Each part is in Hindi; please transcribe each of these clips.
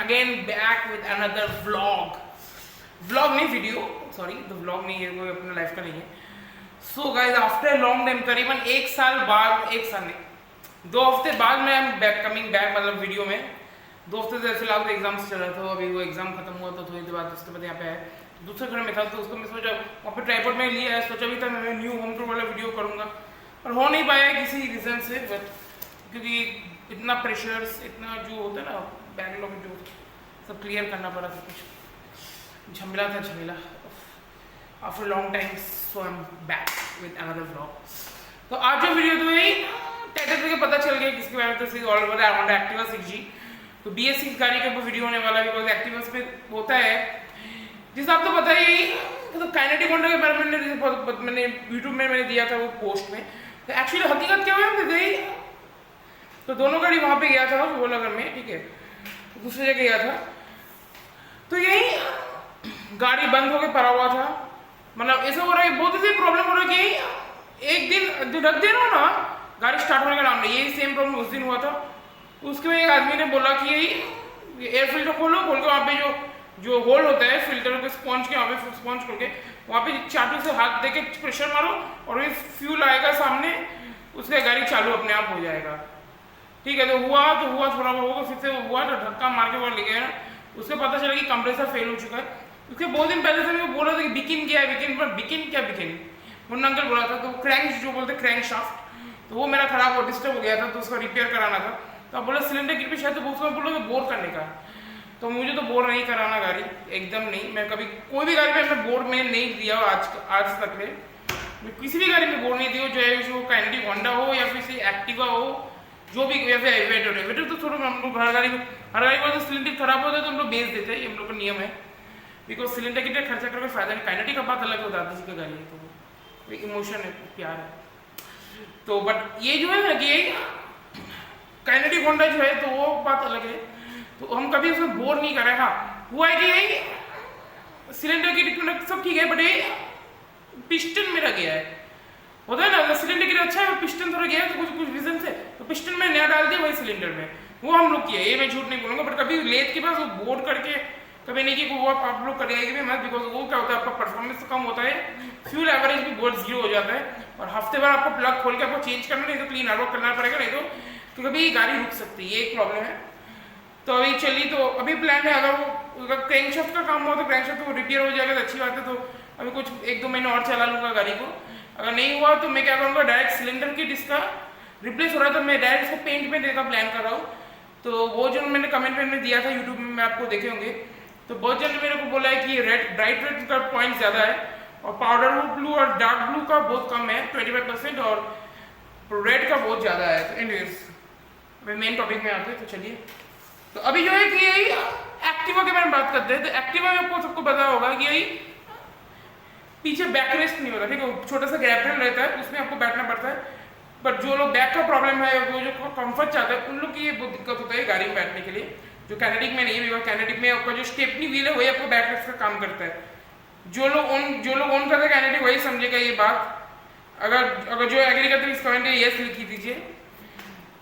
again back with another vlog नहीं वीडियो, सॉरी द व्लॉग नहीं है, कोई अपने लाइफ का नहीं है। So guys after long time, करीबन 1 साल बाद, 1 साल नहीं 2 हफ्ते बाद मैं कमिंग बैक, मतलब वीडियो में 2 हफ्ते से फिलहाल तो एग्जाम्स चल रहा था, अभी वो एग्जाम खत्म हुआ तो थोड़ी देर बाद उसके बाद यहाँ पे आया, दूसरे घर में था तो उसको मैं सोचा वहाँ पे ट्राइपॉड में लिया है, सोचा भी था मैं न्यू होम टूर वाला वीडियो करूँगा और हो नहीं पाया किसी रीज़न से, बट क्योंकि इतना प्रेशर्स, इतना जो होता है ना बैंगलोर में, जो सब क्लियर करना पड़ा, सब कुछ झमेला था झमेला after long time. So I am back with another vlog. तो आज जो वीडियो तो यही टाइटल से पता चल गया किसके बारे में, तो all over I want Activa 6G। तो BS6 गाड़ी के ऊपर वीडियो होने वाला है, बिकॉज एक्टिवा पे होता है जिस आप तो पता ही, तो काइनेटिक होंडा के बारे में मैंने यूट्यूब में मैंने दिया था वो पोस्ट में। तो एक्चुअली हकीकत क्या हुआ है, तो दोनों गाड़ी वहाँ पे गया था वो नगर में, ठीक है, तो दूसरी जगह गया था, तो यही गाड़ी बंद होकर पड़ा हुआ था। मतलब ऐसा हो रहा है, बहुत ऐसी प्रॉब्लम हो रहा है कि एक दिन रख देना ना गाड़ी स्टार्ट होने का नाम नहीं। यही सेम प्रॉब्लम उस दिन हुआ था। उसके बाद एक आदमी ने बोला कि यही एयर फिल्टर खोल के वहाँ पे जो होल होता है फिल्टर को स्पॉन्ज के, वहाँ पे स्पॉन्ज खोल के वहाँ पे चाटू से हाथ दे के प्रेशर मारो और ये फ्यूल आएगा सामने, उसका गाड़ी चालू अपने आप हो जाएगा, ठीक है। तो हुआ थोड़ा होगा, फिर से हुआ तो धक्का मार के वहाँ ले गया, उससे पता चला कि कंप्रेसर फेल हो चुका है। उसके बहुत दिन पहले से मैं बोल रहा था कि बिकिन क्या है, बिकिन मुन्ना अंकल बोला था। तो क्रैंक जो बोलते क्रैंक शाफ्ट, तो वो मेरा खराब और डिस्टर्ब हो गया था, तो उसका रिपेयर कराना था। तो अब बोला सिलेंडर किट पे शायद, तो उसको बोला तो बोर करने का। तो मुझे तो बोर नहीं कराना गाड़ी, एकदम नहीं। मैं कभी कोई भी गाड़ी में मैं बोर में नहीं दिया आज तक में, मैं किसी भी गाड़ी में बोर नहीं दिया, चाहे जो काइनेटिक होंडा हो या फिर एक्टिवा हो, जो भी, या फिर एवेटर तो छोड़ो, हम लोग हर गाड़ी को तो सिलेंडर खराब होता है तो हम लोग बेच देते हैं, ये हम लोग का नियम है, बिकॉज सिलेंडर किट खर्चा करके फायदा नहीं। काइनेटिक का बात अलग होता है, किसी का गाड़ी है तो इमोशन है, प्यार है। तो बट ये जो है ना कि काइनेटिक होंडा जो है तो वो बात अलग है, तो हम कभी उसमें बोर नहीं कर रहे। हाँ हुआ है कि यही सिलेंडर किट सब ठीक है, बट ये पिस्टन मेरा गया है, होता है ना, सिलेंडर किट अच्छा है, पिस्टन थोड़ा गया है, तो कुछ रीजन से तो पिस्टन में नया डाल दिया वही सिलेंडर में, वो हम लोग किया, ये मैं झूठ नहीं बोलूंगा। बट कभी लेथ के पास वो बोर्ड करके कभी नहीं कि वो आप लोग करेंगे भी मत, बिकॉज वो क्या होता है, आपका परफॉर्मेंस कम होता है, फ्यूल एवरेज भी बहुत जीरो हो जाता है, और हफ्ते भर आपको प्लग खोल के आपको चेंज करना, नहीं तो क्लीन आउट करना पड़ेगा, नहीं तो कभी गाड़ी रुक सकती है, ये एक प्रॉब्लम है। तो अभी चलिए, तो अभी प्लान है, अगर वो क्रैंकशाफ्ट का काम हुआ तो क्रैंकशाफ्ट तो रिपेयर हो जाएगा तो अच्छी बात है। तो अभी कुछ 1-2 महीने और चला लूँगा गाड़ी को। अगर नहीं हुआ तो मैं क्या करूँगा, डायरेक्ट सिलेंडर किट इसका रिप्लेस हो रहा है तो मैं डायरेक्ट इसको पेंट में देने का प्लान कर रहा हूँ। तो वो जो मैंने कमेंट में दिया था यूट्यूब में, आपको देखे होंगे, तो बहुत जन ने मेरे को बोला है कि ब्राइट रेड का पॉइंट ज़्यादा है और पाउडर ब्लू और डार्क ब्लू का बहुत कम है 25%, और रेड का बहुत ज़्यादा है। तो एनीवेज मेन टॉपिक में आते हैं, तो चलिए। तो अभी जो है कि यही एक्टिवा के बारे में बात करते हैं। तो एक्टिवा में आपको सबको पता होगा कि यही पीछे बैक रेस्ट नहीं होता, ठीक है, छोटा सा गैप रहता है, उसमें आपको बैठना पड़ता है। बट जो लोग बैक का प्रॉब्लम है, वो जो कंफर्ट चाहता है, उन लोग की ये बहुत दिक्कत होता है गाड़ी में बैठने के लिए, जो काइनेटिक में नहीं है। काइनेटिक में आपका जो स्टेपनी व्हील है वही आपको बैक रेस्ट का काम करता है। जो लोग ओन करते हैं काइनेटिक वही समझेगा ये बात। अगर जो एग्री करते हैं इस कमेंट में यस लिख दीजिए।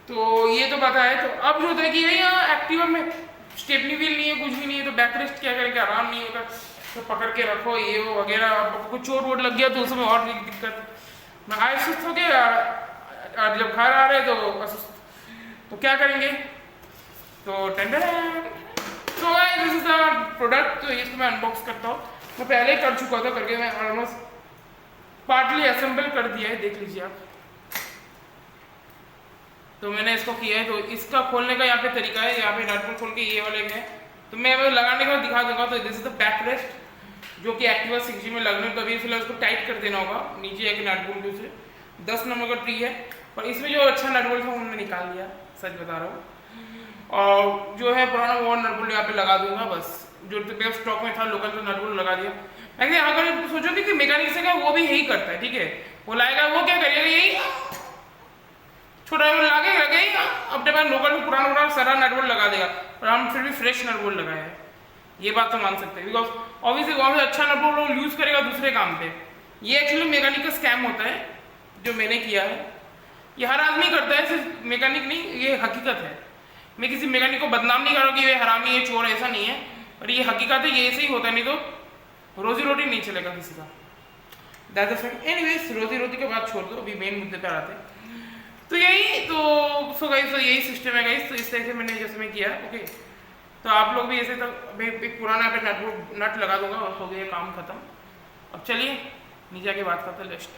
तो ये तो पता है। तो अब जो होता है कि यही एक्टिवा में स्टेपनी व्हील नहीं है, कुछ भी नहीं है, तो बैक रेस्ट क्या करेंगे, आराम नहीं होता, तो पकड़ के रखो ये वो वगैरह। आपको कुछ चोट वोट लग गया तो उसमें और दिक्कत। मैं आसुस्त हो गया, जब घर आ रहे तो असुस्त, तो क्या करेंगे, तो टेंडर है। तो दिस इज द प्रोडक्ट। तो इसको मैं अनबॉक्स करता हूँ, मैं पहले कर चुका था, करके मैं ऑलमोस्ट पार्टली असेंबल कर दिया है, देख लीजिए आप। तो मैंने इसको किया है। तो इसका खोलने का यहाँ पे तरीका है, यहाँ पे नट बोल्ट खोल के ये वाले हैं, तो मैं वो लगाने के बाद दिखा दूंगा। तो this is the back rest जो कि एक्टिवा 6G में लगने, तो अभी फिलहाल उसको टाइट कर देना होगा। नीचे एक नट बोल्ट से 10 नंबर का ट्री है, पर इसमें जो अच्छा नट बोल्ट था उन्होंने निकाल दिया, सच बता रहा हूँ। और जो है पुराना वो नट बोल्ट यहाँ पे लगा दूंगा, बस जो स्टॉक में था लोकल, तो नट बोल्ट लगा दिया। लेकिन अगर सोचोगे कि मैकेनिक से का वो भी यही करता है, ठीक है, वो लाएगा, वो क्या करिएगा, यही छोटा लगेगा अपने पास लोकल में पुराना सारा नट बोल्ट लगा देगा, और हम फिर भी फ्रेश नट बोल्ट लगाए हैं, ये बात तो मान सकते हैं। बिकॉज ऑब्वियसली वहाँ से अच्छा नट बोल्ट यूज करेगा दूसरे काम पे। ये एक्चुअली मैकेनिक का स्कैम होता है जो मैंने किया है, ये हर आदमी करता है, सिर्फ मैकेनिक नहीं, ये हकीकत है। मैं किसी मैकेनिक को बदनाम नहीं कर रहा हूँ कि ये हरामी है, चोर, ऐसा नहीं है, पर ये हकीकत है, ये ऐसे ही होता है, नहीं तो रोजी रोटी नहीं चलेगा किसी का। That's the fact. एनीवेज, रोजी रोटी के बाद छोड़ दो, अभी मेन मुद्दे पर आते हैं। तो यही तो सो गाइस, तो यही सिस्टम है गाइस। तो इस तरह से मैंने जैसे मैं किया, ओके, तो आप लोग भी ऐसे, तो मैं एक पुराना पे नट लगा दूंगा और हो गया काम खत्म। अब चलिए नीचे आके बात करते हैं लेस्ट।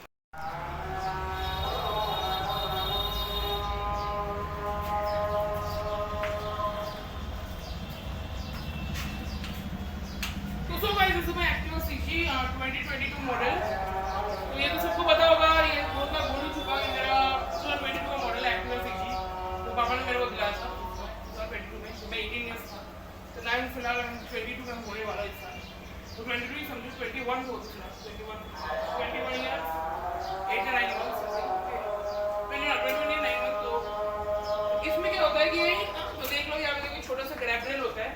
तो सो गाइस, इस समय एक्टिवा सीजी 2022 मॉडल, तो ये तो सबको पता होगा, ये बहुत बार बोल ही चुका है, मेरा 2022 का मॉडल है एक्टिवा सीजी। तो पापा ने मेरे को दिलाया था 2022 में, तो मैं 18 ईयर्स था। तो नाइन फिलहाल 22 में होने वाला इस साल। तो 22 समझो 21 हो चुका, 21 ईयर्स 8 या 9 मंथ्स, 29 मंथ। तो इसमें क्या होता है कि तो देख लो, यहाँ पे देखो छोटा सा ग्रैब रेल होता है,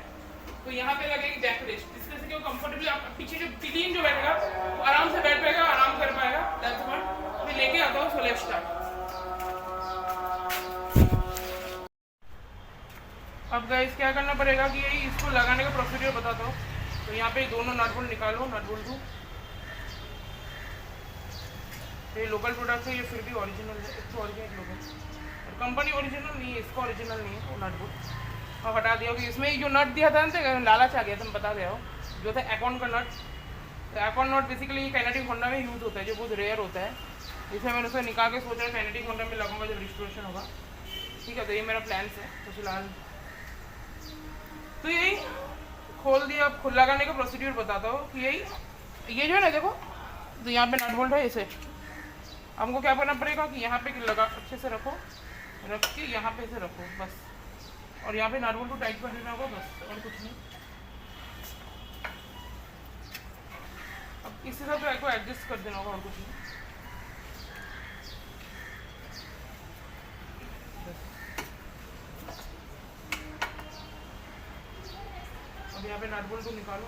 तो यहाँ पे लगेगी बैक रेस्ट, जिससे से कंफर्टेबली आप पीछे जो पिलियन जो बैठेगा वो आराम से बैठ पाएगा, आराम कर पाएगा। दैट्स व्हाट मैं लेके आता हूँ। So let's start. अब गाइस क्या करना पड़ेगा कि यही इसको लगाने का प्रोसीजर बताता हूँ। तो यहाँ पे दोनों नट बोल्ट निकालो, नट बोल्ट को। ये लोकल प्रोडक्ट है, ये फिर भी ओरिजिनल है, इसको ओरिजिनल लोगों और कंपनी ओरिजिनल नहीं है, इसका ओरिजिनल नहीं है वो नट बोल्ट। और हटा दिया कि इसमें जो नट दिया था ना, लालच आ गया था, मैं बता गया हूँ, जो था एकॉन का नट। तो एकॉन नट बेसिकली काइनेटिक होंडा में यूज़ होता है, जो बहुत रेयर होता है। इसमें मैंने उसे निकाल के सोचा काइनेटिक होंडा में लगाऊंगा जब रिस्टोरेशन होगा। ठीक है, तो ये मेरा प्लान है। तो फिलहाल तो यही खोल दिया। अब खुद लगाने का प्रोसीड्यूर बताता हूँ कि यही ये जो है ना, देखो, तो यहाँ पे नट बोल्ट है, इसे हमको क्या करना पड़ेगा कि यहाँ पे लगा, अच्छे से रखो, रख के यहाँ पे से रखो बस, और यहाँ पे नट बोल्ट को टाइट कर देना होगा बस, और कुछ नहीं। अब इसी तरह तो एडजस्ट कर देना होगा, और कुछ नहीं। अब यहाँ पे नट बोल्ट को निकालो।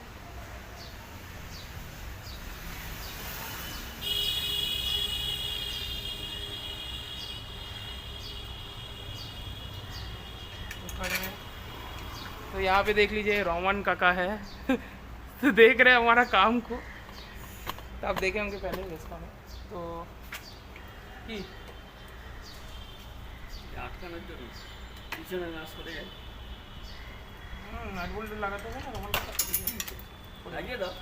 तो यहाँ पे देख लीजिए रोमन काका है तो देख रहे हैं हमारा काम को। तो आप देखे होंगे पहले इसका में, तो कि नट बोल्ट লাগাতে হবে না রোমান কাকা লাগিয়ে দাও।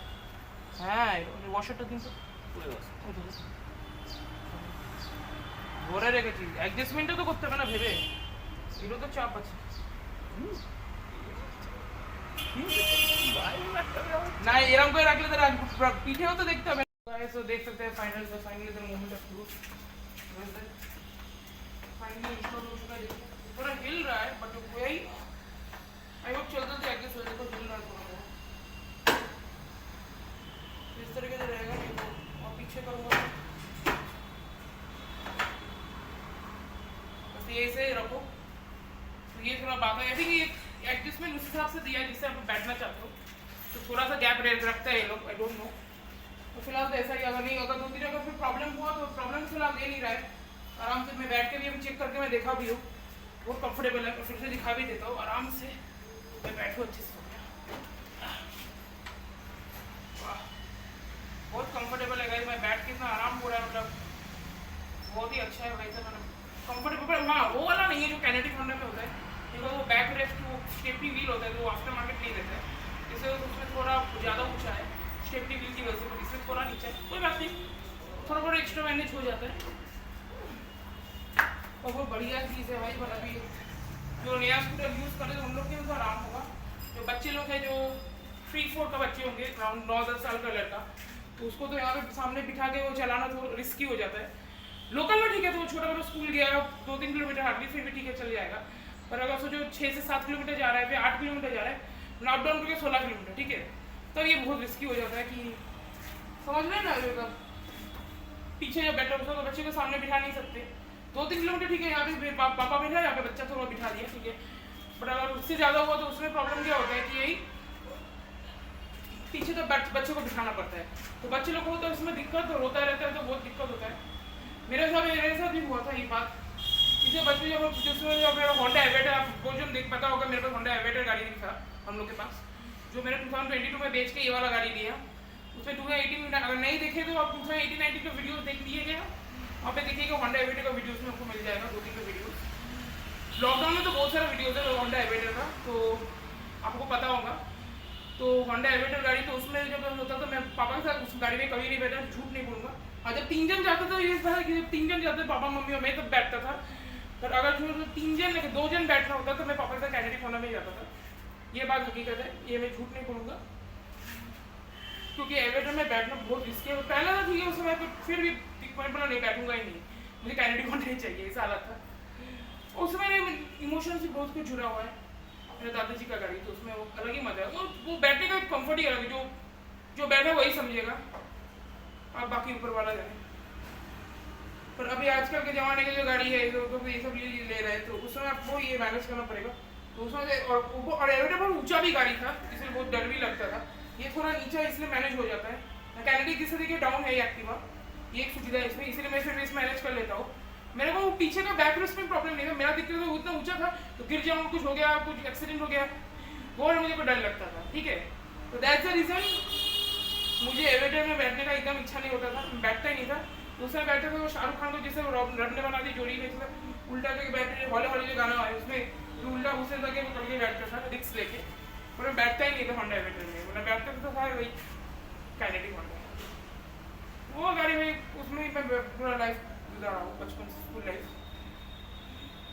হ্যাঁ, ওয়াশারটা দিন তো পুরো ওয়াশ ভরে রেখেছি, অ্যাডজাস্টমেন্টটা তো করতে হবে না ভেবে, এগুলো তো চাপ আছে না, এরকম করে রাখলে তো পিঠেও তো দেখতে হবে। तो देख सकते हैं finally the moment of truth, finally install हो चुका है। थोड़ा हिल रहा है बट वही आई होप चलते तो एडजस्ट हो जाएगा। हिल रहा है थोड़ा, इस तरीके से रहेगा नहीं तो, और पीछे करूँगा बस ये से रखो। तो ये थोड़ा बात है, ऐसे कि एडजस्टमेंट उस हिसाब से दिया है जिससे आप बैठना चाहते हो, तो थोड़ा सा गैप रखता है ये लोग, आई डोंट नो। तो फिलहाल तो ऐसा ही, अगर नहीं, अगर 2-3 जगह फिर प्रॉब्लम हुआ तो प्रॉब्लम फिलहाल दे नहीं रहा है। आराम से मैं बैठ के भी अभी चेक करके मैं देखा भी हूँ, बहुत कंफर्टेबल है। फिर से दिखा भी देता हूँ, आराम से मैं बैठूँ अच्छे से। वाह, बहुत कंफर्टेबल है गाइस, मैं बैठ के इतना आराम हो रहा है, मतलब बहुत ही अच्छा है भाई साहब, मतलब कंफर्टेबल। हाँ, वो वाला नहीं है जो काइनेटिक होंडा में होता है, क्योंकि वो बैक रेस्ट, वो स्टेपनी व्हील होता है, तो वो आफ्टर मार्केट नहीं देता है, इससे उसमें थोड़ा ज़्यादा ऊँचा है स्टेपनी व्हील की वजह से, पर इसमें थोड़ा नीचे है, कोई बात नहीं, थोड़ा बहुत एक्स्ट्रा मैनेज हो जाता है। और वो बढ़िया चीज़ है भाई, पर अभी जो नया स्कूटर यूज़ कर रहे हैं उन लोग के उनको आराम होगा। जो बच्चे लोग हैं, जो 3-4 का बच्चे होंगे, अराउंड 9-10 साल का लड़का, तो उसको तो यहाँ पे सामने बिठा के वो चलाना तो रिस्की हो जाता है। लोकल में ठीक है, तो वो छोटा मोटा स्कूल गया 2-3 किलोमीटर हार्डली, फिर भी ठीक है, चल जाएगा। पर अगर सोचो 6 से 7 किलोमीटर जा रहा है, फिर 8 किलोमीटर जा रहा है, लॉकडाउन करके 16 किलोमीटर, ठीक है, तो ये बहुत रिस्की हो जाता है कि समझ रहे हैं ना, मतलब पीछे जब बैठा होता है तो बच्चे को सामने बिठा नहीं सकते। 2-3 किलोमीटर ठीक है, यहाँ पे पापा बैठा, यहाँ पे बच्चा थोड़ा बिठा दिया, ठीक है। बट अगर उससे ज़्यादा हुआ तो उसमें प्रॉब्लम क्या होता है कि यही पीछे तो बच्चे को बिठाना पड़ता है, तो बच्चे लोग को तो उसमें दिक्कत होता रहता है, तो बहुत दिक्कत होता है। मेरे साथ भी हुआ था ये बात, इसे बचपन जब जिसमें जब मेरा होंडा एवेटर, आपको जो देख पता होगा मेरे पास होंडा एवेटर गाड़ी था हम लोग के पास, जो मैंने 2022 में बेच के ये वाला गाड़ी लिया। उसमें 2018 अगर नहीं देखे तो आप 2018-19 का वीडियो देख लीजिएगा, वहाँ पे देखिएगा होंडा एवेटर का वीडियो उसमें आपको मिल जाएगा, 2-3 का वीडियो। लॉकडाउन में तो बहुत सारा वीडियो था होंडा एवेटर का, तो आपको पता होगा। तो होंडा एवेटर गाड़ी, तो उसमें जब होता था मैं पापा के साथ उस गाड़ी में कभी नहीं बैठा, झूठ नहीं बोलूँगा। और जब 3 जन जाते थे ये था कि जब 3 जन जाते पापा मम्मी और मैं तब बैठता था, पर अगर जो 3 जन 2 जन बैठना होता तो मैं पापा के साथ कैनेडी होंडा में ही जाता था। ये बात हकीकत है, ये मैं झूठ नहीं बोलूँगा, क्योंकि एवेटर में बैठना बहुत रिस्की है। पहला था ठीक है उस समय, पर फिर भी मैं बोला नहीं बैठूंगा ही नहीं, मुझे कैनेडी होंडा ही चाहिए, ऐसा हालत था। उस समय इमोशन से बहुत कुछ जुड़ा हुआ है मेरे दादाजी का गाड़ी, तो उसमें वो अलग ही मजा है। वो बैठने का कंफर्ट ही अलग है, जो बैठा वही समझेगा, आप बाकी ऊपर वाला जाए। पर अभी आजकल के ज़माने की जो गाड़ी है तो ये सब ले रहे हैं, तो उसमें आपको ये मैनेज करना पड़ेगा। तो उसमें और एवेटर बहुत ऊंचा भी गाड़ी था, इसलिए बहुत डर भी लगता था। ये थोड़ा नीचा इसलिए मैनेज हो जाता है। कैनेडी जिससे देखिए डाउन है एक्टिवा, ये एक सुविधा है इसमें, इसलिए मैं फिर इस मैनेज कर लेता हूँ। मेरे को पीछे का बैक रेस्ट में प्रॉब्लम नहीं था, मेरा दिक्कत तो उतना ऊंचा था तो गिर जाऊँ, कुछ हो गया, कुछ एक्सीडेंट हो गया, वो मुझे को डर लगता था। ठीक है, तो दैट्स द रीज़न मुझे एवेटर में बैठने का एकदम इच्छा नहीं होता था, मैं बैठता ही नहीं था। दूसरा बैठते थे वो शाहरुख खान को जैसे रब ने बना दी जोड़ी में, इसमें उल्टा करके बैठे, हौले हौले जो गाना है उसमें जो उल्टा घुसे तक वो करके बैठता था रिक्स लेके, पर मैं बैठता ही नहीं था होंडा एवेटर में। मैं बैठता तो था वही कैनेडी होंडा, वो गाड़ी में, उसमें ही मैं पूरा लाइफ गुजारा हूँ, बचपन से स्कूल लाइफ।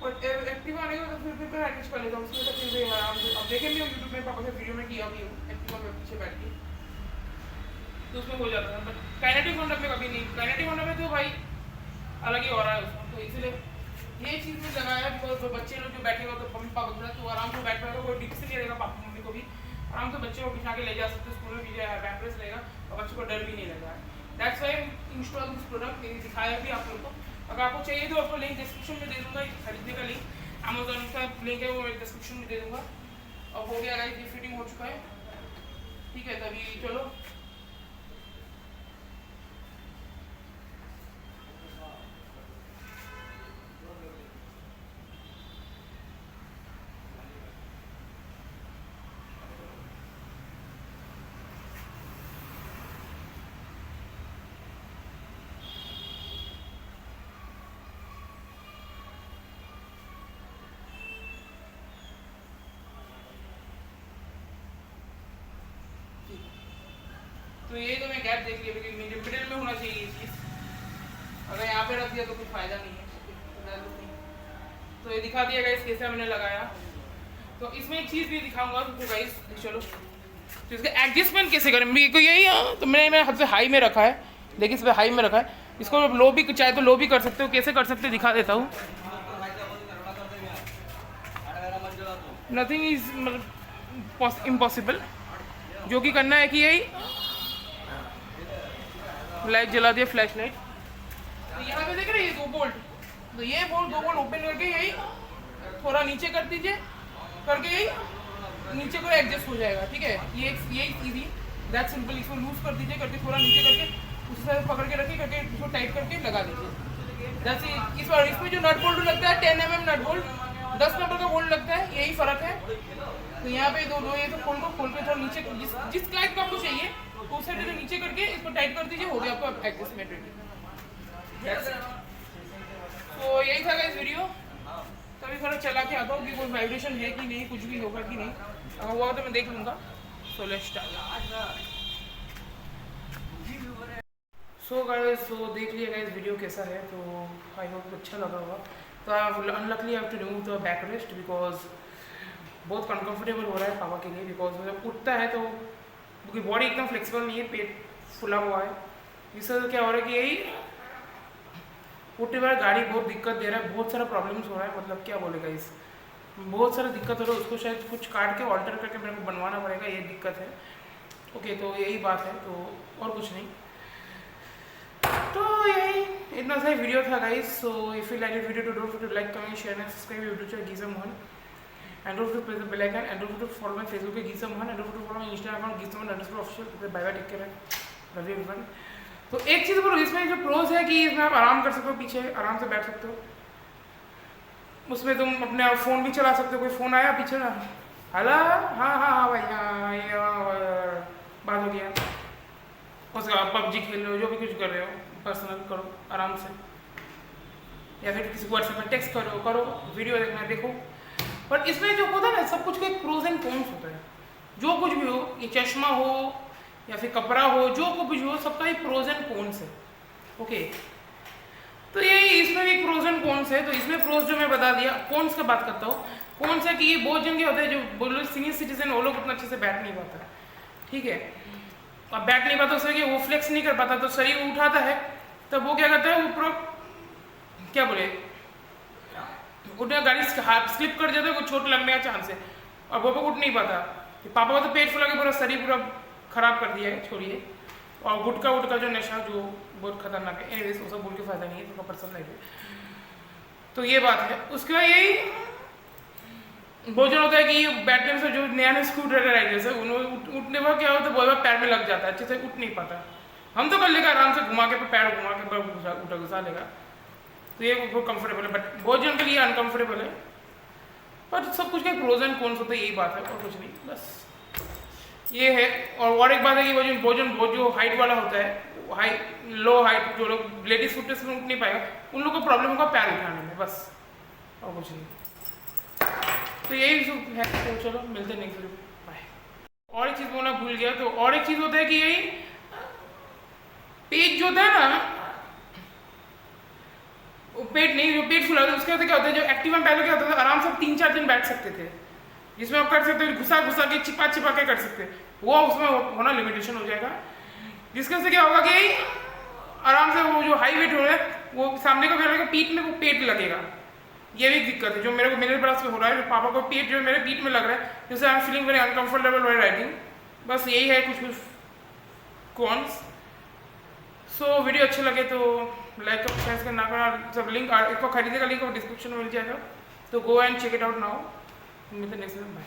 और एक्टिवा आने का तो फिर मैं मैनेज कर लेता हूँ उसमें, तो फिर भी आराम से। अब देखें भी यूट्यूब में पापा से वीडियो में किया भी हूँ एक्टिवा में पीछे बैठ के, तो उसमें हो जाता था। बट काइनेटिक होंडा में कभी नहीं, काइनेटिक होंडा में तो भाई अलग ही हो रहा है उसमें, तो इसलिए ये चीज़ में लगाया बिकॉज बच्चे लोग जो बैठेगा तो मम्मी पापा के साथ तो आराम से बैठ पाएगा, कोई दिक्कत नहीं रहेगा, पापा मम्मी को भी आराम से बच्चे को बिठा के ले जा सकते, स्कूल में भी जाए, बैकरेस रहेगा और बच्चों को डर भी नहीं लगा। That's why install this product, दिखाया भी आप लोग को। अगर आपको चाहिए तो आपको लिंक डिस्क्रिप्शन में दे दूँगा, खरीदने का लिंक, अमेजोन का लिंक है वो मैं डिस्क्रिप्शन में दे दूँगा। और हो गया गाइस, ये फिटिंग हो चुका है, ठीक है। तभी चलो तो ये तो मैं गैप देख लिया, क्योंकि मिडिल में होना चाहिए ये चीज़, अगर यहाँ पे रख दिया तो कुछ फ़ायदा नहीं है। तो ये दिखा दिया गाइस कैसे हमने लगाया। तो इसमें एक चीज़ भी दिखाऊंगा तो गाइस, चलो तो इसका एडजस्टमेंट कैसे करें। मेरे को यही तो मैंने हाथ से हाई में रखा है, देखिए इस पर हाई में रखा है, इसको लो भी चाहे तो लो भी कर सकते हो, कैसे कर सकते हो दिखा देता हूँ। नथिंग इज इम्पॉसिबल, जो कि करना है कि यही लाइट जला दिया, फ्लैश लाइट। तो यहाँ पे देख रहे हैं ये 2 बोल्ट, तो ये बोल्ट 2 बोल्ट ओपन करके यही थोड़ा नीचे कर दीजिए, करके यही नीचे को एडजस्ट हो जाएगा। ठीक है, ये यही इजी दैट सिंपल। इसको लूज कर दीजिए, करके थोड़ा नीचे करके उस तरह पकड़ के रखिए, करके इसको टाइट करके लगा दीजिए। दैट्स इस बार इसमें जो नट बोल्ट लगता है 10 mm नट बोल्ट, 10 नंबर का बोल्ट लगता है, यही फ़र्क है। तो यहाँ पे दो ये तो खोल के थोड़ा नीचे जिस क्लाइंट को आपको चाहिए उस साइड से नीचे करके इसको टाइट कर दीजिए, हो गया आपका एडजस्टमेंट रेडी। तो यही था गाइस वीडियो। तभी थोड़ा चला के आता हूँ कि कोई वाइब्रेशन है कि नहीं, कुछ भी होगा कि नहीं, अगर हुआ तो मैं देख लूँगा। So let's start. So guys, तो देख लिया गाइस वीडियो कैसा है, तो आई होप अच्छा लगा होगा। तो I unluckily have to remove the back rest because बहुत अनकम्फर्टेबल हो रहा है पापा के लिए, बिकॉज जब उठता है तो क्योंकि बॉडी एकदम फ्लेक्सिबल नहीं है, पेट फुला हुआ है, इससे क्या हो रहा है कि यही उठने वाला गाड़ी बहुत दिक्कत दे रहा है, बहुत सारा प्रॉब्लम्स हो रहा है। मतलब क्या बोलेगा, इस बहुत सारा दिक्कत हो रहा है, उसको शायद कुछ काट के ऑल्टर करके मेरे को बनवाना पड़ेगा, ये दिक्कत है। ओके, तो यही बात है, तो और कुछ नहीं। तो यही इतना सा वीडियो था guys. So if you like video तो don't forget to like, comment, share and subscribe YouTube channel गीज़र Mohan, and don't forget to press the bell icon, and don't forget to follow my Facebook page Geezer Mohan, and don't forget to follow my Instagram account Geezer Mohan _official। Bye bye, take care, love you everyone. तो एक चीज़ बोलो, इसमें जो प्रोज है कि इसमें आप आराम कर सकते हो, पीछे आराम से बैठ सकते हो, उसमें तुम अपने फ़ोन भी चला सकते हो। कोई फ़ोन आया पीछे ना, हेलो, हाँ हाँ हाँ भाई, हाँ ये बात हो गया। उसके बाद पबजी खेल रहे हो, जो भी कुछ कर रहे हो पर्सनल करो आराम से, या फिर किसी को व्हाट्सएप में टेक्स्ट करो, वीडियो देखना है देखो। पर इसमें जो होता है ना, सब कुछ का एक प्रोज एंड कॉन्स होता है। जो कुछ भी हो, ये चश्मा हो या फिर कपड़ा हो, जो कुछ भी हो, सबका एक प्रोज एंड कॉन्स है। ओके, तो यही इसमें भी एक प्रोज एंड कॉन्स है। तो इसमें प्रोज जो मैं बता दिया, कॉन्स की बात करता हूँ। कॉन्स है कि ये बहुत जन के होते हैं जो बोलो सीनियर सिटीजन, वो लोग उतना अच्छे से बैठ नहीं पाता, ठीक है। अब बैठ नहीं पाता, उससे वो फ्लेक्स नहीं कर पाता, तो शरीर उठाता है, तब वो क्या करता है, ऊपर क्या बोले, उठने गाड़ी हाथ स्लिप कर जाता है, कुछ चोट लगने का चांस है, और वो उठ नहीं पाता। पापा का तो पेट फुला के पूरा शरीर पूरा खराब कर दिया है, छोड़िए। और गुटका जो नशा जो बहुत खतरनाक है, एनीवेज वो सब बोल के फायदा नहीं है, तो पर्सनल लाइफ है। तो ये बात है। उसके बाद यही भोजन होता है कि बैठने से जो नया स्क्रू ड्राइवर राइडर्स है, उठने पर क्या होता है, बहुत बार पैर में लग जाता है, अच्छे से उठ नहीं पाता। हम तो कर लेगा आराम से, घुमा के पैर घुमा के घुसा लेगा, तो ये बहुत कंफर्टेबल है। बट बहुत जन के लिए अनकंफर्टेबल है। पर सब कुछ का प्रोज एंड कॉन्स होता है, यही बात है और कुछ नहीं, बस ये है। और एक बात है कि भोजन जो हाइट वाला होता है, लो हाइट, जो लोग लेडीज फुटनेस में उठ नहीं पाएगा, उन लोगों को प्रॉब्लम होगा पैर उठाने में, बस और कुछ नहीं। तो यही सब है। तो चलो मिलते हैं नेक्स्ट वीडियो, बाय। और एक चीज़ बोलना भूल गया, तो और एक चीज़ होता है कि यही पेट जो होता है ना, पेट नहीं, जो पेट फुला होता है, उसके वजह क्या होता है, जो एक्टिव में पहले क्या होता था, आराम से 3-4 दिन बैठ सकते थे, जिसमें आप कर सकते हो घुसा के चिपा के कर सकते, वो उसमें होना लिमिटेशन हो जाएगा। जिसके वजह से क्या होगा कि आराम से वो जो हाई वेट हो रहा है, वो सामने का क्या पीठ में वो पेट लगेगा। ये भी दिक्कत है जो मेरे पास में हो रहा है। पापा को पेट जो मेरे पीठ में लग रहा है, जैसे I am feeling very uncomfortable while writing. बस यही है कुछ कॉन्स। सो वीडियो अच्छे लगे तो लाइक और शेयर करना करना। सब लिंक इसको खरीदने का लिंक डिस्क्रिप्शन में मिल जाएगा, तो go and check it out now. मिलते हैं नेक्स्ट टाइम, बाय।